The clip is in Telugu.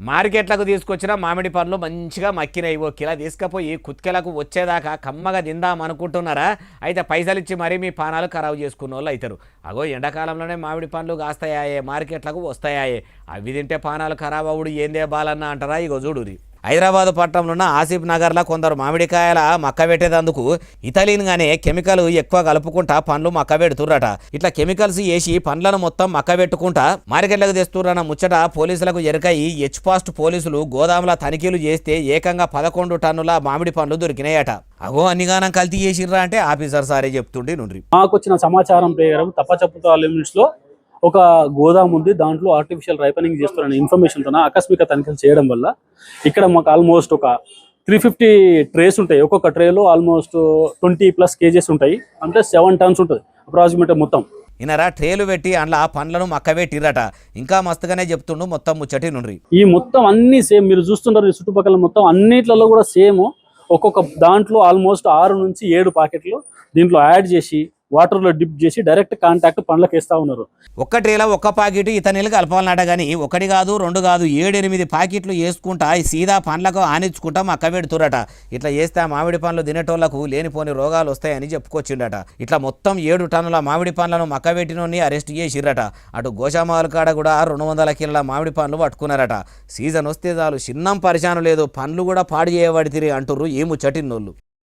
మార్కెట్లకు తీసుకొచ్చిన మామిడి పండ్లు మంచిగా మక్కినాయి. ఓ కిలో తీసుకుపోయి కుత్కెలకు వచ్చేదాకా కమ్మగా తిందాం అనుకుంటున్నారా? అయితే పైసలు ఇచ్చి మరీ మీ పానాలు ఖరాబు చేసుకున్న వాళ్ళు అవుతారు. అగో ఎండాకాలంలోనే మామిడి పండ్లు కాస్తాయాయే, మార్కెట్లకు వస్తాయాయే. అవి తింటే పానాలు ఖరాబ్ అవుడు ఏందే బాలన్న అంటారా? ఇగో చూడురి. హైదరాబాద్ పట్టణంలో ఉన్న ఆసిఫ్ నగర్లో కొందరు మామిడికాయల మక్క పెట్టేందుకు ఇథలిన్గానే కెమికల్ ఎక్కువ కలుపుకుంటా పండ్లు మక్క పెడుతుర్రట. ఇట్లా కెమికల్స్ వేసి పండ్లను మొత్తం మక్క పెట్టుకుంటా మార్కెట్లకు తెస్తుర్రన్న ముచ్చట పోలీసులకు ఎరకయి హెచ్పాస్ట్ పోలీసులు గోదాముల తనిఖీలు చేస్తే ఏకంగా 11 టన్నుల మామిడి పండ్లు దొరికినాయట. అగో అన్నిగానం కల్తీ చేసిర్రా అంటే ఆఫీసర్ సారే చెప్తుండే నుండి. మాకు వచ్చిన సమాచారం ప్రకారం తప్పచప్పుతో లిమిట్స్ లో ఒక గోదాం ఉంది, దాంట్లో ఆర్టిఫిషియల్ రైపనింగ్ చేస్తున్న ఇన్ఫర్మేషన్ తో ఆకస్మిక తనిఖీలు చేయడం వల్ల ఇక్కడ మాకు ఆల్మోస్ట్ ఒక 350 ట్రేస్ ఉంటాయి. ఒక్కొక్క ట్రేలో ఆల్మోస్ట్ 20+ కేజెస్ ఉంటాయి, అంటే 7 టన్స్ ఉంటుంది అప్రాక్సిమేట్ మొత్తం. ఇనరా ట్రేలు పెట్టి అందులో పండ్లను మక్క పెట్టిరట. ఇంకా మస్తుగానే చెప్తుండు మొత్తం ముచ్చటి నుండి. ఈ మొత్తం అన్ని సేమ్ మీరు చూస్తుంటారు, ఈ చుట్టుపక్కల మొత్తం అన్నిట్లలో కూడా సేమ్. ఒక్కొక్క దాంట్లో ఆల్మోస్ట్ 6 నుంచి 7 ప్యాకెట్లు దీంట్లో యాడ్ చేసి వాటర్లో డిప్ చేసి డైరెక్ట్ కాంటాక్ట్ పండ్లకు వేస్తూ ఉన్నారు. ఒక్క ట్రేలో ఒక్క ప్యాకెట్ ఇతనీళ్ళు కలపాలన్నట. కానీ 1 కాదు 2 కాదు 7-8 ప్యాకెట్లు వేసుకుంటా సీదా పండ్లకు ఆనించుకుంటా మక్క పెడుతురట. ఇట్లా చేస్తే మామిడి పండ్లు తినేటోళ్లకు లేనిపోని రోగాలు వస్తాయని చెప్పుకొచ్చిండట. ఇట్లా మొత్తం 7 టన్నుల మామిడి పండ్లను మక్క పెట్టినోని అరెస్ట్ చేసిర్రట. అటు గోషామాల్ కాడ కూడా 200 కిలోల మామిడి పండ్లు పట్టుకున్నారట. సీజన్ వస్తే చాలు చిన్నం పరిశాను లేదు, పండ్లు కూడా పాడు చేయబడితిరి అంటుర్రు ఈ ముచ్చటిన్నోళ్ళు.